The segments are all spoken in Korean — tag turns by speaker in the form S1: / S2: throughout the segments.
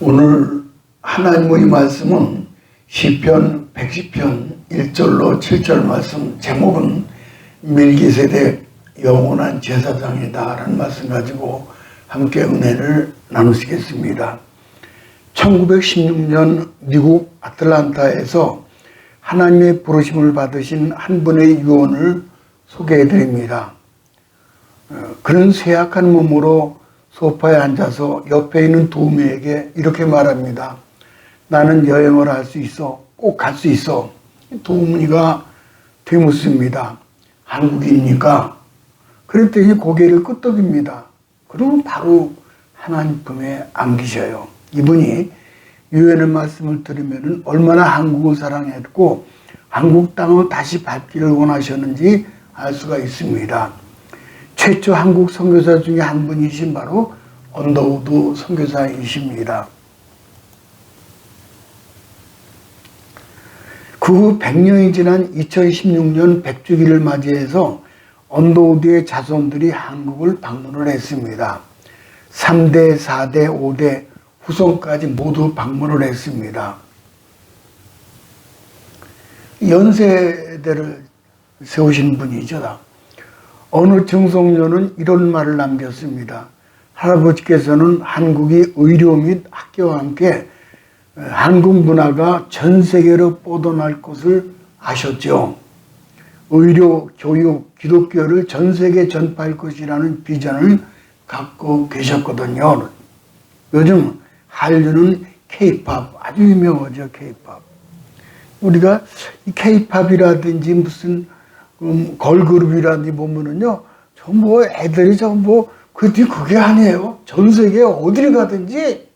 S1: 오늘 하나님의 말씀은 시편 110편 1절로 7절 말씀, 제목은 멜기세덱 영원한 제사장이다 라는 말씀 가지고 함께 은혜를 나누시겠습니다. 1916년 미국 아틀란타에서 하나님의 부르심을 받으신 한 분의 유언을 소개해 드립니다. 그는 쇠약한 몸으로 소파에 앉아서 옆에 있는 도우미에게 이렇게 말합니다. 나는 여행을 할 수 있어. 꼭 갈 수 있어. 도우미가 되묻습니다. 한국입니까? 그랬더니 고개를 끄덕입니다. 그러면 바로 하나님 품에 안기셔요. 이분이 유언의 말씀을 들으면 얼마나 한국을 사랑했고 한국 땅을 다시 밟기를 원하셨는지 알 수가 있습니다. 최초 한국 선교사 중에 한 분이신 바로 언더우드 선교사이십니다. 그 후 100년이 지난 2016년 100주기를 맞이해서 언더우드의 자손들이 한국을 방문을 했습니다. 3대, 4대, 5대 후손까지 모두 방문을 했습니다. 연세대를 세우신 분이죠. 어느 증손녀는 이런 말을 남겼습니다. 할아버지께서는 한국이 의료 및 학교와 함께 한국 문화가 전 세계로 뻗어날 것을 아셨죠. 의료, 교육, 기독교를 전 세계에 전파할 것이라는 비전을 갖고 계셨거든요. 요즘 한류는 K-팝 아주 유명하죠. K-팝. 우리가 K-팝이라든지 무슨 걸그룹이라든지 보면은요, 전부 애들이 전부 그게 아니에요. 전 세계 어디를 가든지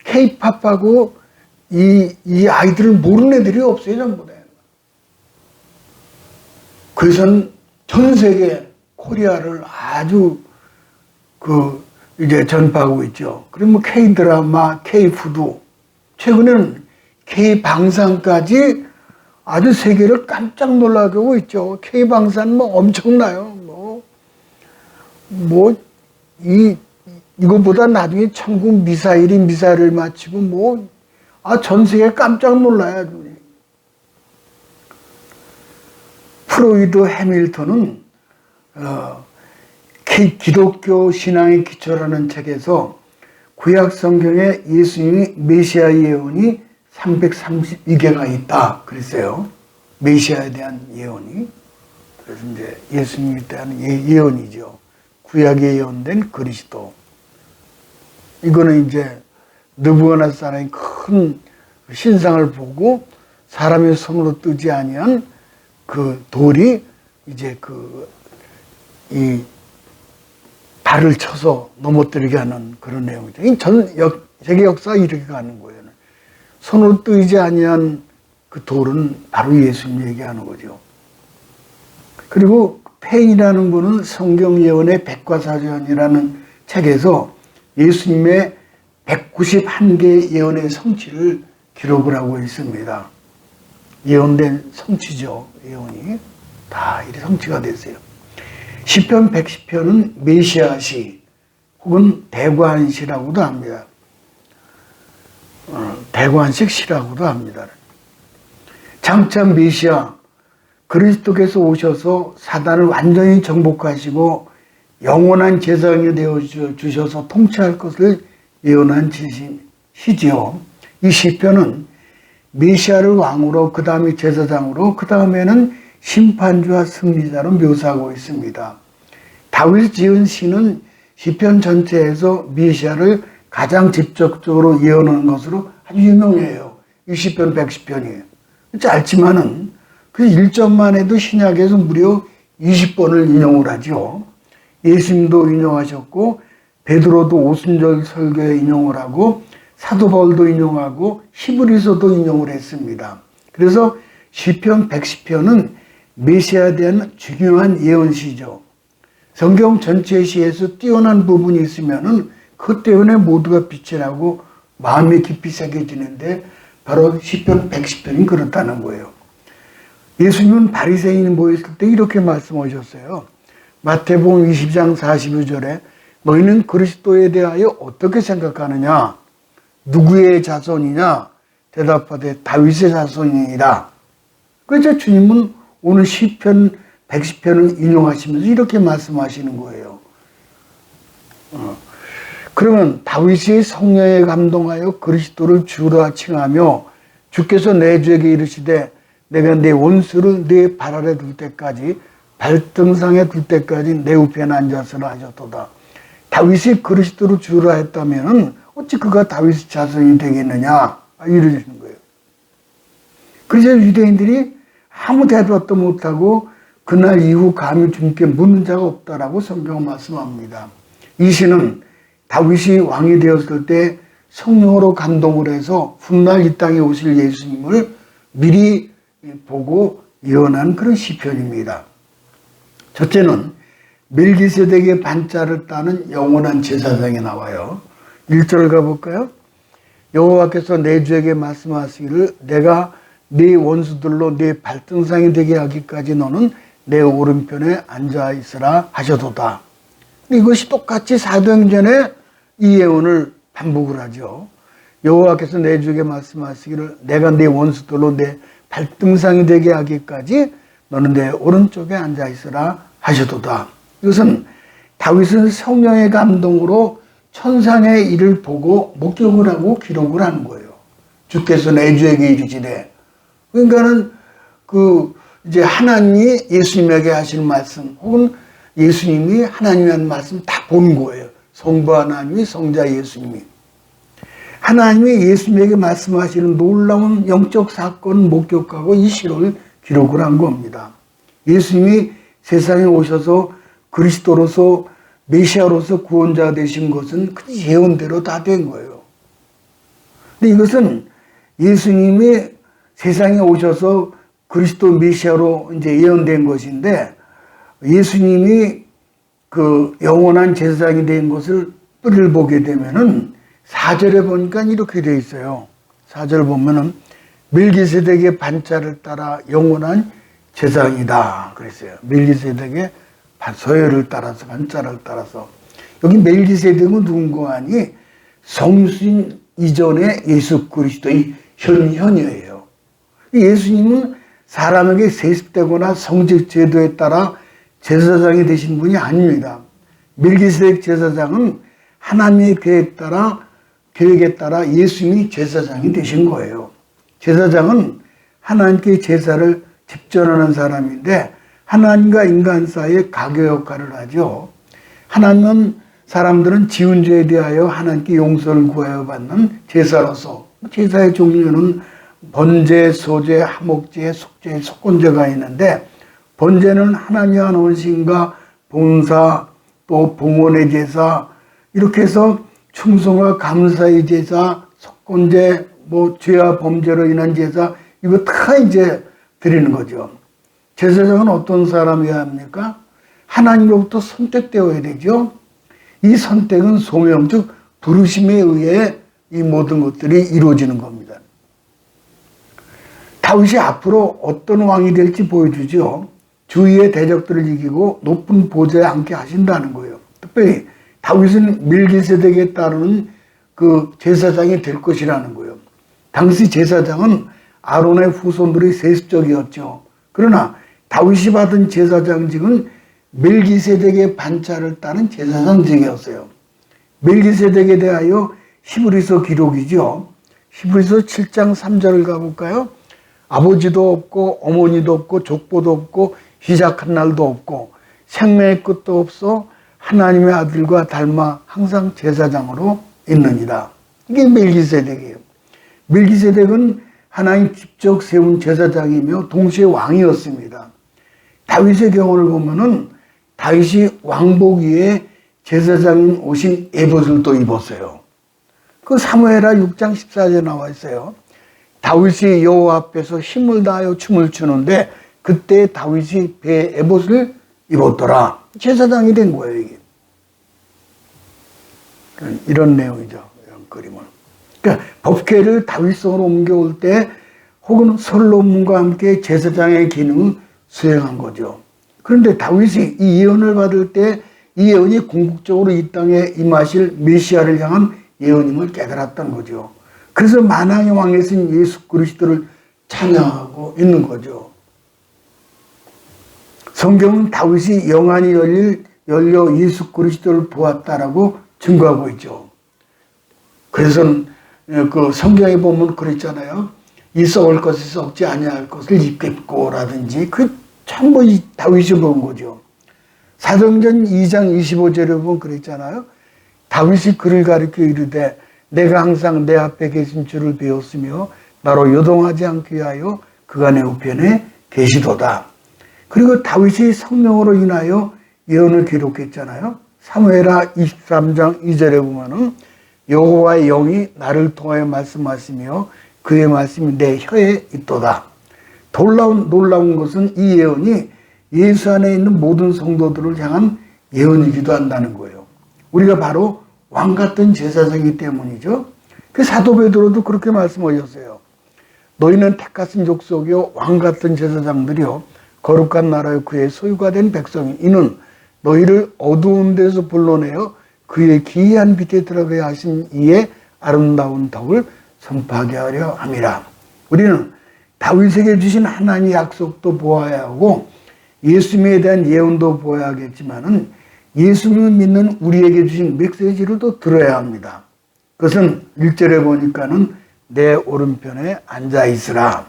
S1: K-팝하고 이 아이들을 모르는 애들이 없어요, 전부 다. 그래서 전 세계 코리아를 아주 이제 전파하고 있죠. 그리고 뭐 K-드라마, K-푸드, 최근에는 K-방산까지 아주 세계를 깜짝 놀라게 하고 있죠. K-방산 뭐 엄청나요. 이거보다 나중에 천국 미사일을 마치고 전 세계 깜짝 놀라요. 프로이드 해밀턴은 기독교 신앙의 기초라는 책에서 구약 성경에 예수님이 메시아 예언이 332개가 있다 그랬어요. 메시아에 대한 예언이. 그래서 이제 예수님에 대한 예언이죠. 구약에 예언된 그리스도. 이거는 이제 느부갓네살의 큰 신상을 보고 사람의 손으로 뜨지 아니한 그 돌이 이제 이 발을 쳐서 넘어뜨리게 하는 그런 내용이죠. 세계 역사가 이렇게 가는 거예요. 손으로 뜨지 아니한 그 돌은 바로 예수님 얘기하는 거죠. 그리고 페인이라는 분은 성경 예언의 백과사전이라는 책에서 예수님의 191개 예언의 성취를 기록을 하고 있습니다. 예언된 성취죠. 예언이 다 이렇게 성취가 됐어요. 시편 110편은 메시아시 혹은 대관시라고도 합니다. 대관식 시라고도 합니다. 장차 메시아 그리스도께서 오셔서 사단을 완전히 정복하시고 영원한 제사장이 되어 주셔서 통치할 것을 예언한 시지요. 이 시편은 메시아를 왕으로, 그 다음에 제사장으로, 그 다음에는 심판주와 승리자로 묘사하고 있습니다. 다윗이 지은 시는 시편 전체에서 메시아를 가장 직접적으로 예언하는 것으로 아주 유명해요. 이 시편 110편이에요. 짧지만은 그 1절만 해도 신약에서 무려 20번을 인용을 하죠. 예수님도 인용하셨고 베드로도 오순절 설교에 인용을 하고 사도 바울도 인용하고 히브리서도 인용을 했습니다. 그래서 시편 110편은 메시아에 대한 중요한 예언시죠. 성경 전체 시에서 뛰어난 부분이 있으면은 그 때문에 모두가 빛이 나고 마음이 깊이 새겨지는데 바로 시편 110편이 그렇다는 거예요. 예수님은 바리새인이 모였을 때 이렇게 말씀하셨어요. 마태복음 20장 42절에 너희는 그리스도에 대하여 어떻게 생각하느냐? 누구의 자손이냐? 대답하되 다윗의 자손이니라. 그래서 주님은 오늘 시편 110편을 인용하시면서 이렇게 말씀하시는 거예요. 그러면 다윗이 성령에 감동하여 그리스도를 주라 칭하며 주께서 내 주에게 이르시되 내가 내 원수를 내 발 아래 둘 때까지 발등상에 둘 때까지 내 우편에 앉아서라 하셨도다. 다윗이 그리스도를 주라 했다면 어찌 그가 다윗의 자손이 되겠느냐 이러시는 거예요. 그래서 유대인들이 아무 대답도 못하고 그날 이후 감히 주님께 묻는 자가 없다라고 성경은 말씀합니다. 이 시는 다윗이 왕이 되었을 때 성령으로 감동을 해서 훗날 이 땅에 오실 예수님을 미리 보고 예언한 그런 시편입니다. 첫째는 멜기세덱의 반차를 따는 영원한 제사장이 나와요. 1절 가볼까요? 여호와께서 내 주에게 말씀하시기를 내가 네 원수들로 네 발등상이 되게 하기까지 너는 내 오른편에 앉아 있으라 하셔도다. 이것이 똑같이 사도행전에 이 예언을 반복을 하죠. 여호와께서 내 주에게 말씀하시기를 내가 네 원수들로 내 발등상이 되게 하기까지 너는 내 오른쪽에 앉아 있으라 하셔도다. 이것은 다윗은 성령의 감동으로 천상의 일을 보고 목격을 하고 기록을 하는 거예요. 주께서 내 주에게 이르시되, 그러니까는 이제 하나님이 예수님에게 하시는 말씀 혹은 예수님이 하나님이 하는 말씀 다 본 거예요. 성부 하나님이 성자 예수님이. 하나님이 예수님에게 말씀하시는 놀라운 영적 사건을 목격하고 이 시를 기록을 한 겁니다. 예수님이 세상에 오셔서 그리스도로서 메시아로서 구원자가 되신 것은 그 예언대로 다 된 거예요. 근데 이것은 예수님이 세상에 오셔서 그리스도 메시아로 이제 예언된 것인데 예수님이 그 영원한 제사장이 된 것을 뿔을 보게 되면은 4절에 보니까 이렇게 되어 있어요. 4절 보면은 멜기세덱의 반차를 따라 영원한 제사장이다 그랬어요. 멜기세덱의 서열을 따라서 반차를 따라서. 여기 멜기세덱은 누군가 하니 성신 이전의 예수 그리스도의 현이에요. 예수님은 사람에게 세습되거나 성직 제도에 따라 제사장이 되신 분이 아닙니다. 멜기세덱 제사장은 하나님의 계획에 따라 예수님이 제사장이 되신 거예요. 제사장은 하나님께 제사를 집전하는 사람인데 하나님과 인간 사이에 가교 역할을 하죠. 하나님은 사람들은 지은 죄에 대하여 하나님께 용서를 구하여 받는 제사로서 제사의 종류는 번제, 소제, 하목제, 속죄, 속건제가 있는데 번제는 하나님 한 원신과 봉사 또 봉헌의 제사 이렇게 해서 충성과 감사의 제사, 속건제, 죄와 범죄로 인한 제사 이거 다 이제 드리는 거죠. 제사장은 어떤 사람이어야 합니까? 하나님으로부터 선택되어야 되죠. 이 선택은 소명 즉 부르심에 의해 이 모든 것들이 이루어지는 겁니다. 다윗이 앞으로 어떤 왕이 될지 보여주죠. 주위의 대적들을 이기고 높은 보좌에 앉게 하신다는 거예요. 특별히 다윗은 멜기세덱에 따르는 그 제사장이 될 것이라는 거예요. 당시 제사장은 아론의 후손들이 세습적이었죠. 그러나 다윗이 받은 제사장직은 멜기세덱의 반차를 따른 제사장직이었어요. 멜기세덱에 대하여 히브리서 기록이죠. 히브리서 7장 3절을 가볼까요? 아버지도 없고 어머니도 없고 족보도 없고 시작한 날도 없고 생명의 끝도 없어 하나님의 아들과 닮아 항상 제사장으로 있느니라. 이게 멜기세덱이에요. 멜기세덱은 하나님 직접 세운 제사장이며 동시에 왕이었습니다. 다윗의 경우를 보면은 다윗이 왕복 위에 제사장인 옷인 에봇을 또 입었어요. 그 사무엘하 6장 14절에 나와 있어요. 다윗이 여호와 앞에서 힘을 다하여 춤을 추는데 그때 다윗이 배에 에봇을 입었더라. 제사장이 된 거예요, 이게. 이런 내용이죠. 이런 그림은. 그러니까 법궤를 다윗성으로 옮겨올 때 혹은 솔로몬과 함께 제사장의 기능을 수행한 거죠. 그런데 다윗이 이 예언을 받을 때 이 예언이 궁극적으로 이 땅에 임하실 메시아를 향한 예언임을 깨달았던 거죠. 그래서 만왕의 왕이신 예수 그리스도를 찬양하고 있는 거죠. 성경은 다윗이 영안이 열려 예수 그리스도를 보았다라고 증거하고 있죠. 그래서 그 성경에 보면 그랬잖아요. 이 썩을 것을 썩지 아니할 것을 입겠고라든지 그 전부 다윗이 본 거죠. 사도행전 2장 25절에 보면 그랬잖아요. 다윗이 그를 가리켜 이르되 내가 항상 내 앞에 계신 줄을 배웠으며 나로 요동하지 않게 하여 그가 내 우편에 계시도다. 그리고 다윗이 성령으로 인하여 예언을 기록했잖아요. 사무엘하 23장 2절에 보면은 여호와의 영이 나를 통하여 말씀하시며 그의 말씀이 내 혀에 있도다. 놀라운 것은 이 예언이 예수 안에 있는 모든 성도들을 향한 예언이기도 한다는 거예요. 우리가 바로 왕 같은 제사장이기 때문이죠. 그 사도 베드로도 그렇게 말씀하셨어요. 너희는 택하신 족속이요 왕 같은 제사장들이요 거룩한 나라요 그의 소유가 된 백성이 이는 너희를 어두운 데서 불러내어 그의 기이한 빛에 들어가게 하신 이의 아름다운 덕을 선포하게 하려 함이라. 우리는 다윗에게 주신 하나님의 약속도 보아야 하고 예수님에 대한 예언도 보아야 하겠지만은 예수님을 믿는 우리에게 주신 메시지를 또 들어야 합니다. 그것은 1절에 보니까는 내 오른편에 앉아 있으라.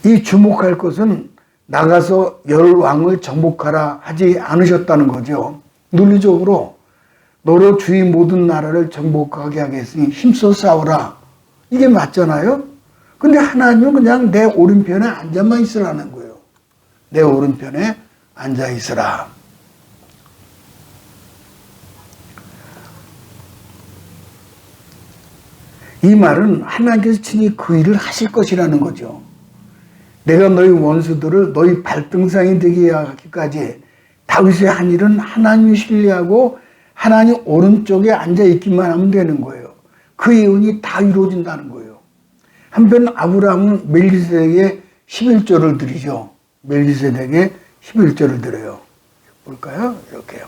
S1: 이 주목할 것은 나가서 열 왕을 정복하라 하지 않으셨다는 거죠. 논리적으로 너로 주의 모든 나라를 정복하게 하겠으니 힘써 싸우라. 이게 맞잖아요. 근데 하나님은 그냥 내 오른편에 앉아만 있으라는 거예요. 내 오른편에 앉아 있으라. 이 말은 하나님께서 친히 그 일을 하실 것이라는 거죠. 내가 너희 원수들을 너희 발등상이 되게 하기까지 다윗의 한 일은 하나님을 신뢰하고 하나님 오른쪽에 앉아있기만 하면 되는 거예요. 그 예언이 다 이루어진다는 거예요. 한편 아브라함은 멜기세덱에게 11조를 드리죠. 멜기세덱에게 11조를 드려요. 볼까요? 이렇게요.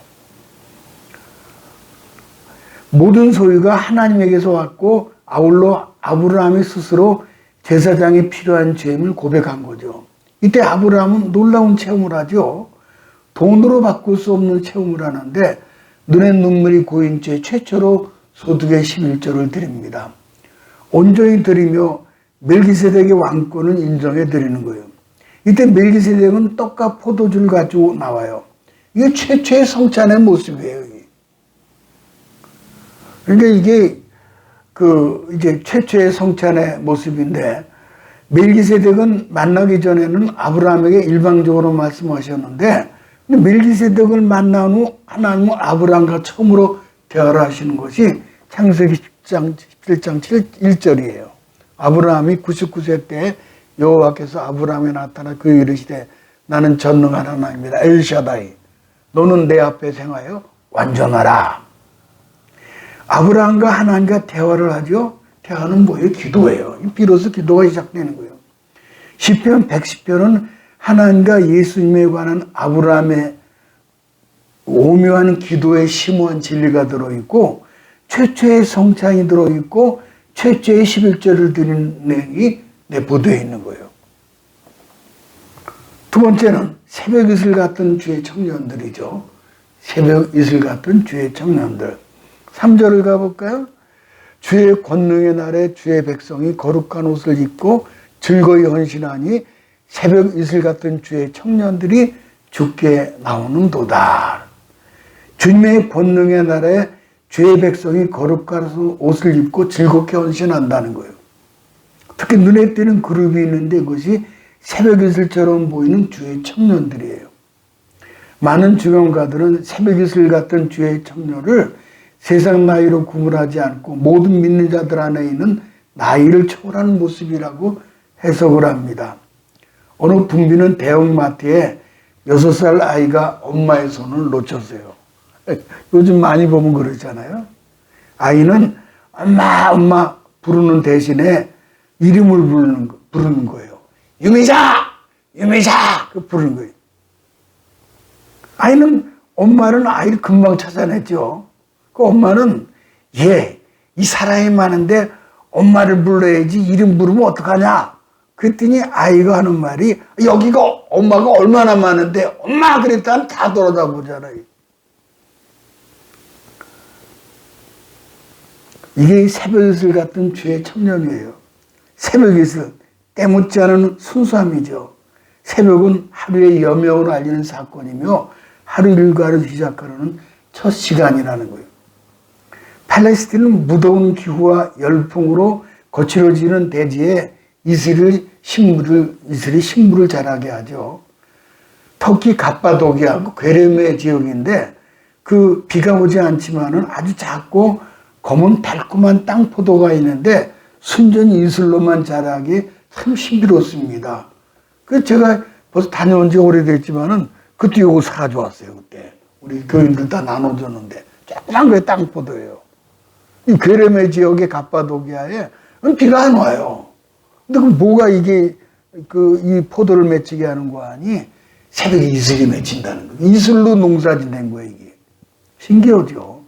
S1: 모든 소유가 하나님에게서 왔고 아울러 아브라함이 스스로 제사장이 필요한 죄임을 고백한 거죠. 이때 아브라함은 놀라운 체험을 하죠. 돈으로 바꿀 수 없는 체험을 하는데 눈에 눈물이 고인 채 최초로 소득의 11조를 드립니다. 온전히 드리며 멜기세덱의 왕권을 인정해 드리는 거예요. 이때 멜기세덱은 떡과 포도주를 가지고 나와요. 이게 최초의 성찬의 모습이에요. 그러니까 이게 이제 최초의 성찬의 모습인데 멜기세덱은 만나기 전에는 아브라함에게 일방적으로 말씀하셨는데 멜기세덱을 만난 후 하나님은 아브라함과 처음으로 대화를 하시는 것이 창세기 17장 1절이에요. 아브라함이 99세 때 여호와께서 아브라함에 나타나 그 이르시되 나는 전능한 하나님이라 엘샤다이 너는 내 앞에 행하여 완전하라. 아브라함과 하나님과 대화를 하죠. 대화는 뭐예요? 기도예요. 비로소 기도가 시작되는 거예요. 시편 110편은 하나님과 예수님에 관한 아브라함의 오묘한 기도의 심오한 진리가 들어있고 최초의 성찬이 들어있고 최초의 11절을 드리는 내용이 내포되어 있는 거예요. 두 번째는 새벽 이슬 같은 주의 청년들이죠. 새벽 이슬 같은 주의 청년들. 3절을 가볼까요? 주의 권능의 날에 주의 백성이 거룩한 옷을 입고 즐거이 헌신하니 새벽 이슬 같은 주의 청년들이 주께 나오는도다. 주님의 권능의 날에 주의 백성이 거룩한 옷을 입고 즐겁게 헌신한다는 거예요. 특히 눈에 띄는 그룹이 있는데 그것이 새벽 이슬처럼 보이는 주의 청년들이에요. 많은 주경가들은 새벽 이슬 같은 주의 청년을 세상 나이로 구분하지 않고 모든 믿는 자들 안에 있는 나이를 초월하는 모습이라고 해석을 합니다. 어느 분비는 대형마트에 6살 아이가 엄마의 손을 놓쳤어요. 요즘 많이 보면 그러잖아요. 아이는 엄마 부르는 대신에 이름을 부르는 거예요. 유미자! 그 부르는 거예요. 아이는 엄마는 아이를 금방 찾아냈죠. 그 엄마는 이 사람이 많은데 엄마를 불러야지 이름 부르면 어떡하냐? 그랬더니 아이가 하는 말이 여기가 엄마가 얼마나 많은데 엄마 그랬다면 다 돌아다 보잖아요. 이게 새벽이슬 같은 주의 청년이에요. 새벽이슬 때묻지 않은 순수함이죠. 새벽은 하루의 여명을 알리는 사건이며 하루 일과를 시작하는 첫 시간이라는 거예요. 팔레스틴은 무더운 기후와 열풍으로 거칠어지는 대지에 이슬이 식물을 자라게 하죠. 터키 갑바도기아 괴뢰메 지역인데 그 비가 오지 않지만은 아주 작고 검은 달콤한 땅포도가 있는데 순전히 이슬로만 자라기 참 신비롭습니다. 그래서 제가 벌써 다녀온 지 오래됐지만은 그때 요거 사가져왔어요. 그때 우리 교인들 다 나눠줬는데 조그만 게 땅포도예요. 이 괴뢰메 지역의 갑바도기아에 비가 안 와요. 근데 그 뭐가 이게 이 포도를 맺히게 하는 거 아니? 새벽에 이슬이 맺힌다는 거예요. 이슬로 농사 짓는 거예요, 이게. 신기하죠?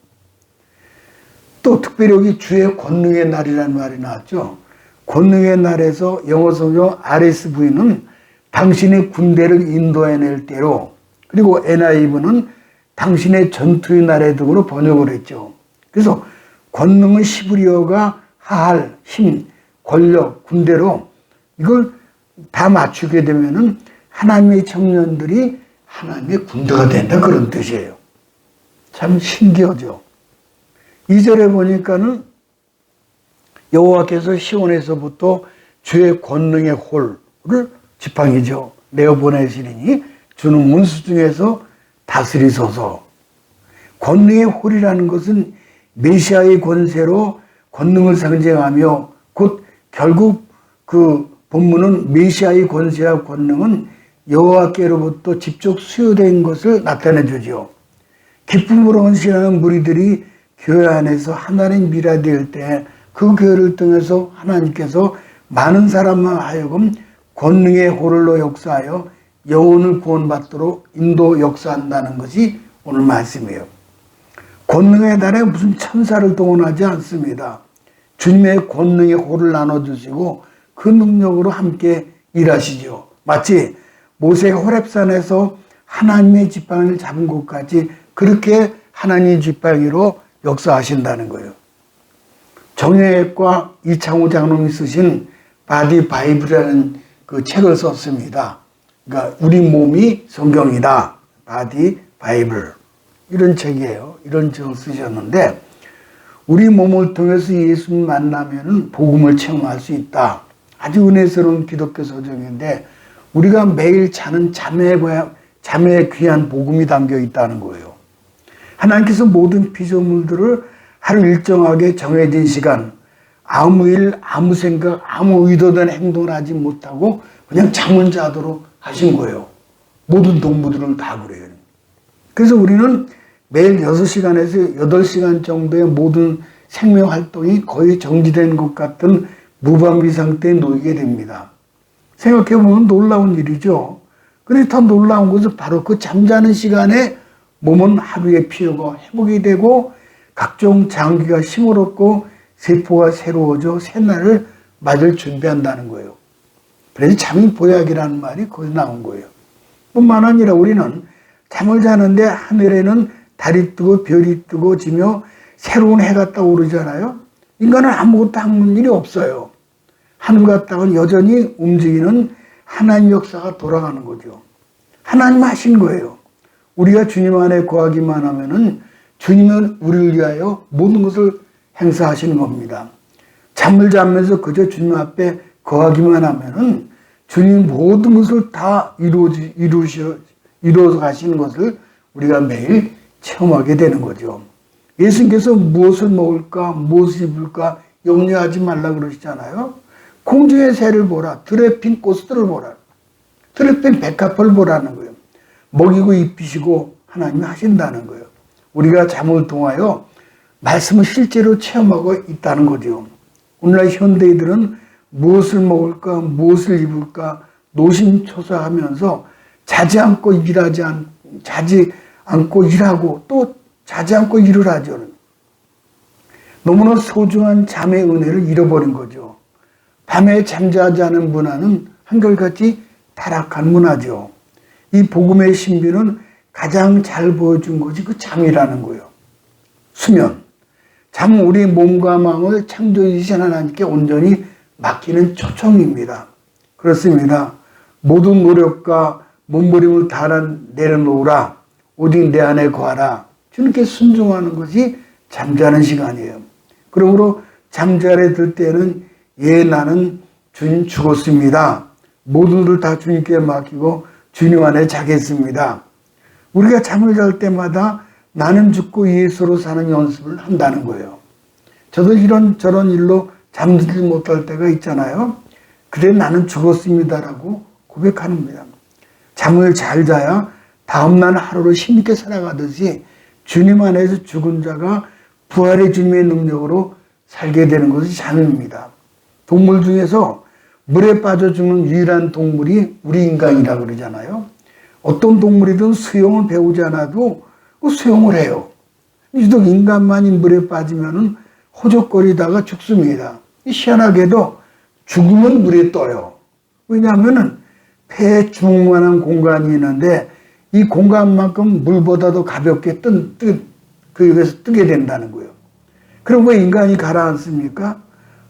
S1: 또 특별히 여기 주의 권능의 날이라는 말이 나왔죠. 권능의 날에서 영어 성경 RSV는 당신의 군대를 인도해낼 때로, 그리고 NIV는 당신의 전투의 날에 등으로 번역을 했죠. 그래서 권능은 시브리어가 하할, 힘, 권력, 군대로 이걸 다 맞추게 되면은 하나님의 청년들이 하나님의 군대가 된다 그런 뜻이에요. 참 신기하죠. 2절에 보니까는 여호와께서 시온에서부터 주의 권능의 홀을 지팡이죠. 내어 보내시리니 주는 원수 중에서 다스리소서. 권능의 홀이라는 것은 메시아의 권세로 권능을 상징하며 곧 결국 그 본문은 메시아의 권세와 권능은 여호와께로부터 직접 수여된 것을 나타내 주죠. 기쁨으로 헌신하는 무리들이 교회 안에서 하나님 미라될 때 그 교회를 통해서 하나님께서 많은 사람만 하여금 권능의 호를로 역사하여 영혼을 구원받도록 인도 역사한다는 것이 오늘 말씀이에요. 권능의 날에 무슨 천사를 동원하지 않습니다. 주님의 권능의 호를 나눠주시고 그 능력으로 함께 일하시죠. 마치 모세가 호렙산에서 하나님의 지팡이를 잡은 곳까지 그렇게 하나님의 지팡이로 역사하신다는 거예요. 정혜과 이창호 장로님이 쓰신 바디 바이블이라는 그 책을 썼습니다. 그러니까 우리 몸이 성경이다. 바디 바이블. 이런 책이에요. 이런 책을 쓰셨는데 우리 몸을 통해서 예수님 만나면은 복음을 체험할 수 있다. 아주 은혜스러운 기독교 서적인데 우리가 매일 자는 잠에 귀한 복음이 담겨 있다는 거예요. 하나님께서 모든 피조물들을 하루 일정하게 정해진 시간, 아무 일, 아무 생각, 아무 의도된 행동을 하지 못하고 그냥 잠을 자도록 하신 거예요. 모든 동물들은 다 그래요. 그래서 우리는 매일 6시간에서 8시간 정도의 모든 생명 활동이 거의 정지된 것 같은 무방비 상태에 놓이게 됩니다. 생각해보면 놀라운 일이죠. 그런데 더 놀라운 것은 바로 그 잠자는 시간에 몸은 하루의 피로가 회복이 되고 각종 장기가 힘을 얻고 세포가 새로워져 새날을 맞을 준비한다는 거예요. 그래서 잠이 보약이라는 말이 거기서 나온 거예요. 뿐만 아니라 우리는 잠을 자는데 하늘에는 달이 뜨고 별이 뜨고 지며 새로운 해가 떠오르잖아요. 인간은 아무것도 하는 일이 없어요. 하늘과 땅은 여전히 움직이는 하나님 역사가 돌아가는 거죠. 하나님 하신 거예요. 우리가 주님 안에 거하기만 하면은 주님은 우리를 위하여 모든 것을 행사하시는 겁니다. 잠을 자면서 그저 주님 앞에 거하기만 하면은 주님 모든 것을 다 이루어서 가시는 것을 우리가 매일 체험하게 되는 거죠. 예수님께서 무엇을 먹을까, 무엇을 입을까 염려하지 말라 그러시잖아요. 공중의 새를 보라, 들에 핀 꽃들을 보라, 들에 핀 백합을 보라는 거예요. 먹이고 입히시고 하나님이 하신다는 거예요. 우리가 잠을 통하여 말씀을 실제로 체험하고 있다는 거죠. 오늘날 현대인들은 무엇을 먹을까, 무엇을 입을까 노심초사하면서 자지 않고 일하고 또 자지 않고 일을 하죠. 너무나 소중한 잠의 은혜를 잃어버린 거죠. 밤에 잠자지 않은 문화는 한결같이 타락한 문화죠. 이 복음의 신비는 가장 잘 보여준 것이 그 잠이라는 거예요. 수면. 잠은 우리 몸과 마음을 창조주신 하나님께 온전히 맡기는 초청입니다. 그렇습니다. 모든 노력과 몸부림을 다 내려놓으라. 오직 내 안에 거하라. 주님께 순종하는 것이 잠자는 시간이에요. 그러므로 잠자리에 들 때는 나는 주님 죽었습니다. 모든 것을 다 주님께 맡기고 주님 안에 자겠습니다. 우리가 잠을 잘 때마다 나는 죽고 예수로 사는 연습을 한다는 거예요. 저도 이런저런 일로 잠들지 못할 때가 있잖아요. 그래 나는 죽었습니다라고 고백합니다. 잠을 잘 자야 다음날 하루를 힘있게 살아가듯이 주님 안에서 죽은 자가 부활의 주님의 능력으로 살게 되는 것이 잠입니다. 동물 중에서 물에 빠져 죽는 유일한 동물이 우리 인간이라고 그러잖아요. 어떤 동물이든 수영을 배우지 않아도 수영을 해요. 유독 인간만이 물에 빠지면 호적거리다가 죽습니다. 희한하게도 죽으면 물에 떠요. 왜냐하면 폐에 주먹만한 공간이 있는데 이 공간만큼 물보다도 가볍게 여기서 뜨게 된다는 거예요. 그럼 왜 인간이 가라앉습니까?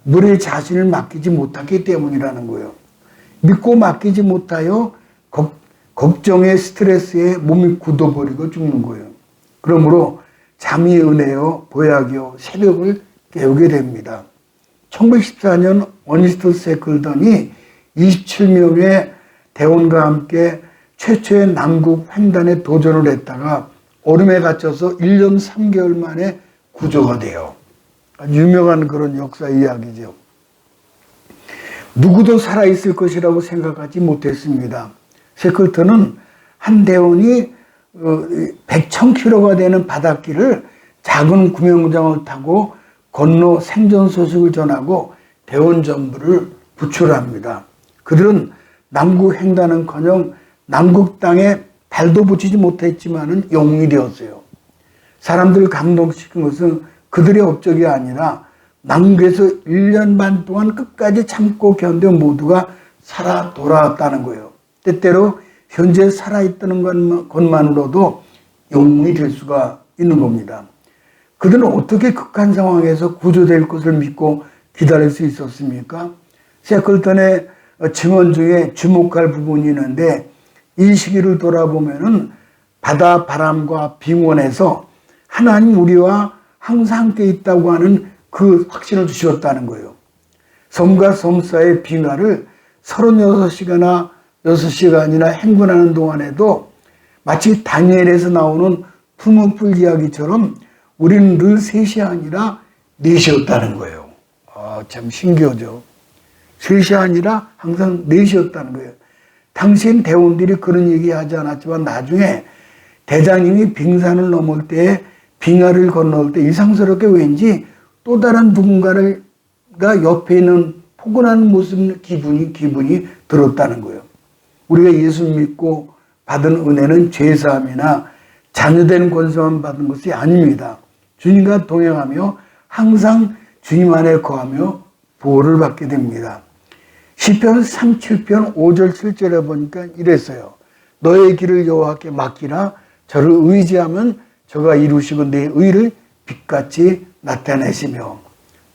S1: 물에 자신을 맡기지 못하기 때문이라는 거예요. 믿고 맡기지 못하여 걱정에 스트레스에 몸이 굳어버리고 죽는 거예요. 그러므로 잠이 은혜요 보약이요 새벽을 깨우게 됩니다. 1914년 어니스트 세클던이 27명의 대원과 함께 최초의 남북 횡단에 도전을 했다가 얼음에 갇혀서 1년 3개월 만에 구조가 돼요. 유명한 그런 역사 이야기죠. 누구도 살아있을 것이라고 생각하지 못했습니다. 세클턴은 한 대원이 100,000km가 되는 바닷길을 작은 구명장을 타고 건너 생존 소식을 전하고 대원 전부를 부출합니다. 그들은 남북 횡단은커녕 남극 땅에 발도 붙이지 못했지만은 영웅이 되었어요. 사람들을 감동시킨 것은 그들의 업적이 아니라 남극에서 1년 반 동안 끝까지 참고 견뎌 모두가 살아 돌아왔다는 거예요. 때때로 현재 살아있다는 것만으로도 영웅이 될 수가 있는 겁니다. 그들은 어떻게 극한 상황에서 구조될 것을 믿고 기다릴 수 있었습니까? 세클턴의 증언 중에 주목할 부분이 있는데 이 시기를 돌아보면은 바다 바람과 빙원에서 하나님 우리와 항상 함께 있다고 하는 그 확신을 주셨다는 거예요. 섬과 섬 사이의 빙하를 36시간이나 행군하는 동안에도 마치 다니엘에서 나오는 품은 뿔 이야기처럼 우리는 늘 3시 아니라 4시였다는 거예요. 참 신기하죠. 3시 아니라 항상 4시였다는 거예요. 당시엔 대원들이 그런 얘기 하지 않았지만 나중에 대장님이 빙산을 넘을 때 빙하를 건널 때 이상스럽게 왠지 또 다른 누군가가 옆에 있는 포근한 모습 기분이 들었다는 거예요. 우리가 예수 믿고 받은 은혜는 죄사함이나 자녀된 권세만 받은 것이 아닙니다. 주님과 동행하며 항상 주님 안에 거하며 보호를 받게 됩니다. 시편 37편 5절 7절에 보니까 이랬어요. 너의 길을 여호와께 맡기라. 저를 의지하면 저가 이루시고 내 의를 빛같이 나타내시며.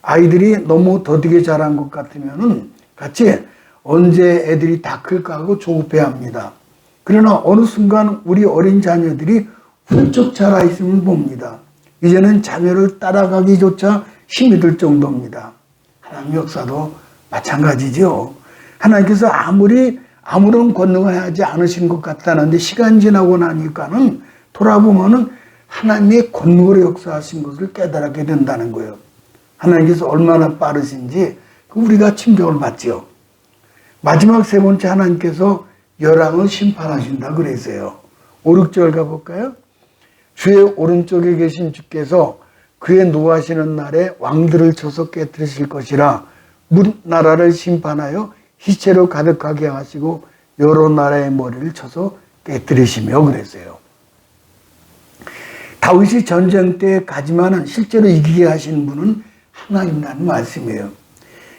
S1: 아이들이 너무 더디게 자란 것 같으면은 같이 언제 애들이 다 클까 하고 조급해합니다. 그러나 어느 순간 우리 어린 자녀들이 훌쩍 자라 있음을 봅니다. 이제는 자녀를 따라가기조차 힘이 들 정도입니다. 하나님 역사도 마찬가지죠. 하나님께서 아무런 권능을 하지 않으신 것 같다는데 시간 지나고 나니까는 돌아보면은 하나님의 권능으로 역사하신 것을 깨달게 된다는 거예요. 하나님께서 얼마나 빠르신지 우리가 충격을 받죠. 마지막 세 번째 하나님께서 열왕을 심판하신다 그랬어요. 5, 6절 가볼까요? 주의 오른쪽에 계신 주께서 그의 노하시는 날에 왕들을 쳐서 깨뜨리실 것이라. 나라를 심판하여 희채로 가득하게 하시고 여러 나라의 머리를 쳐서 깨뜨리시며 그랬어요. 다윗이 전쟁 때 가지만은 실제로 이기게 하신 분은 하나님이라는 말씀이에요.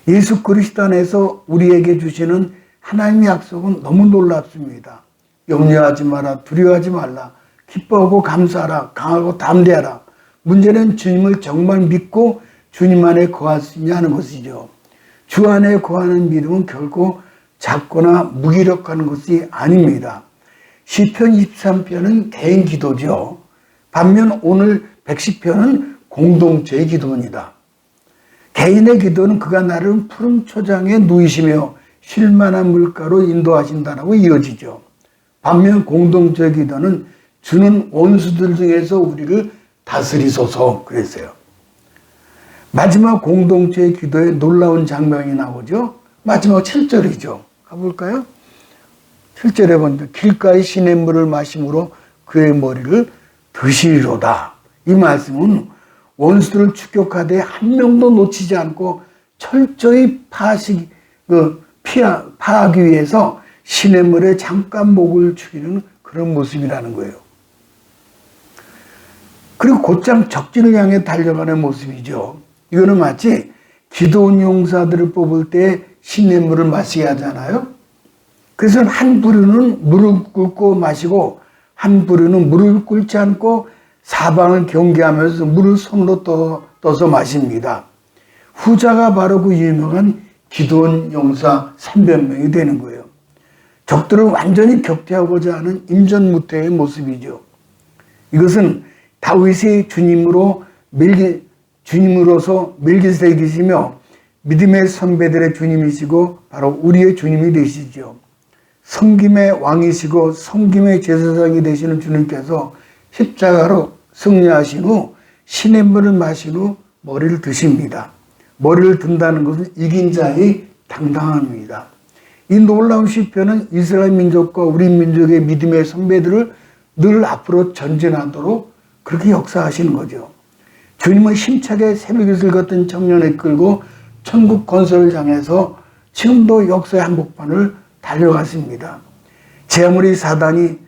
S1: 예수 그리스도 안에서 우리에게 주시는 하나님의 약속은 너무 놀랍습니다. 염려하지 마라, 두려워하지 말라, 기뻐하고 감사하라, 강하고 담대하라. 문제는 주님을 정말 믿고 주님 안에 거할 수 있냐 하는 것이죠. 주 안에 거하는 믿음은 결코 작거나 무기력한 것이 아닙니다. 시편 23편은 개인 기도죠. 반면 오늘 110편은 공동체의 기도입니다. 개인의 기도는 그가 나를 푸른 초장에 누이시며 쉴만한 물가로 인도하신다라고 이어지죠. 반면 공동체의 기도는 주는 원수들 중에서 우리를 다스리소서 그랬어요. 마지막 공동체의 기도에 놀라운 장면이 나오죠. 마지막 7절이죠. 가볼까요? 7절에 보면 길가의 시냇물을 마심으로 그의 머리를 드시리로다. 이 말씀은 원수들을 추격하되 한 명도 놓치지 않고 철저히 파하기 위해서 시냇물에 잠깐 목을 축이는 그런 모습이라는 거예요. 그리고 곧장 적진을 향해 달려가는 모습이죠. 이거는 마치 기도원 용사들을 뽑을 때 시냇물을 마시게 하잖아요. 그래서 한 부류는 물을 끓고 마시고 한 부류는 물을 끓지 않고 사방을 경계하면서 물을 손으로 떠서 마십니다. 후자가 바로 그 유명한 기도원 용사 300명이 되는 거예요. 적들을 완전히 격퇴하고자 하는 임전무태의 모습이죠. 이것은 다윗이 주님으로서 멜기세덱이시며 믿음의 선배들의 주님이시고 바로 우리의 주님이 되시죠. 섬김의 왕이시고 섬김의 제사장이 되시는 주님께서 십자가로 승리하신 후 시냇물을 마신 후 머리를 드십니다. 머리를 든다는 것은 이긴 자의 당당함입니다. 이 놀라운 시편은 이스라엘 민족과 우리 민족의 믿음의 선배들을 늘 앞으로 전진하도록 그렇게 역사하시는 거죠. 주님은 힘차게 새벽이슬 같은 청년을 끌고 천국 건설을 향해서 지금도 역사의 한복판을 달려갔습니다. 제 아무리 사단이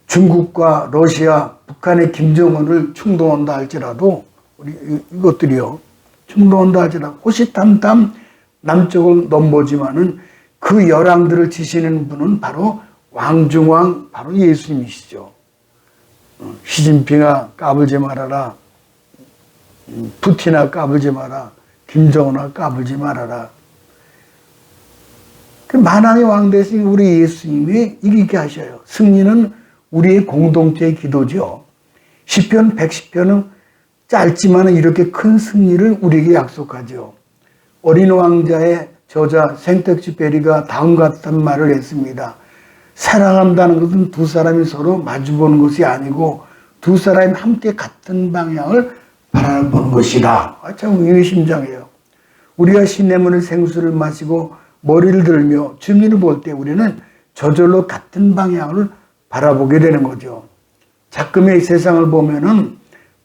S1: 중국과 러시아, 북한의 김정은을 충동한다 할지라도 이것들이요. 충동한다 할지라도 호시탐탐 남쪽을 넘보지만은 그 열왕들을 지시는 분은 바로 왕중왕 바로 예수님이시죠. 시진핑아 까불지 말아라. 푸틴아 까불지 마라. 김정은아 까불지 말아라. 그 만왕의 왕 대신 우리 예수님이 이기게 하셔요. 승리는 우리의 공동체의 기도죠. 시편 110편은 짧지만 이렇게 큰 승리를 우리에게 약속하죠. 어린 왕자의 저자 생텍쥐페리가 다음과 같은 말을 했습니다. 사랑한다는 것은 두 사람이 서로 마주보는 것이 아니고 두 사람이 함께 같은 방향을 바라보는 것이다. 참 의미심장해요. 우리가 시냇물을 생수를 마시고 머리를 들며 주민을 볼 때 우리는 저절로 같은 방향을 바라보게 되는 거죠. 작금의 세상을 보면은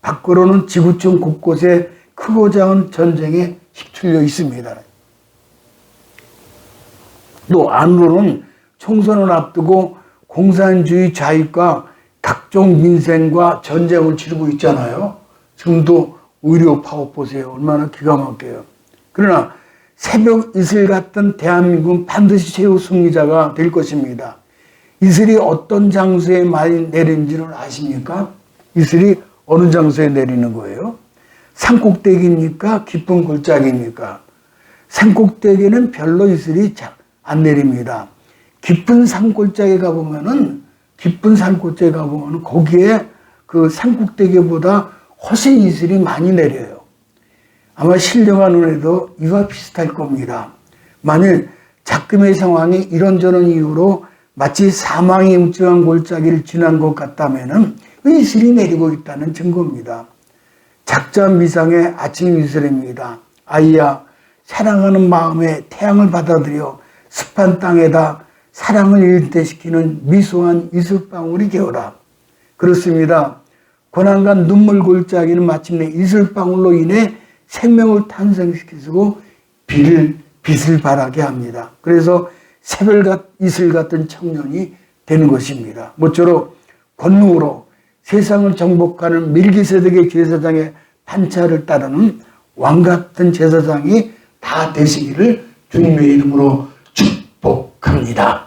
S1: 밖으로는 지구촌 곳곳에 크고 작은 전쟁에 휩쓸려 있습니다. 또 안으로는 총선을 앞두고 공산주의 좌익과 각종 민생과 전쟁을 치르고 있잖아요. 지금도 의료 파업 보세요. 얼마나 기가 막혀요. 그러나 새벽 이슬 같은 대한민국은 반드시 최후 승리자가 될 것입니다. 이슬이 어떤 장소에 많이 내리는지를 아십니까? 이슬이 어느 장소에 내리는 거예요? 산꼭대기입니까? 깊은 골짜기입니까? 산꼭대기는 별로 이슬이 안 내립니다. 깊은 산골짜기에 가보면은 거기에 그 산꼭대기보다 훨씬 이슬이 많이 내려요. 아마 신령한 은혜도 이와 비슷할 겁니다. 만일 작금의 상황이 이런저런 이유로 마치 사망이 음침한 골짜기를 지난 것 같다면은 이슬이 내리고 있다는 증거입니다. 작자 미상의 아침 이슬입니다. 아이야, 사랑하는 마음에 태양을 받아들여 습한 땅에다 사랑을 일대시키는 미소한 이슬방울이 되어라. 그렇습니다. 고난과 눈물 골짜기는 마침내 이슬방울로 인해 생명을 탄생시키고 빛을 발하게 합니다. 그래서 새벽 이슬 같은 청년이 되는 것입니다. 모쪼록 권능으로 세상을 정복하는 멜기세덱의 제사장의 판차를 따르는 왕 같은 제사장이 다 되시기를 주님의 이름으로 축복합니다.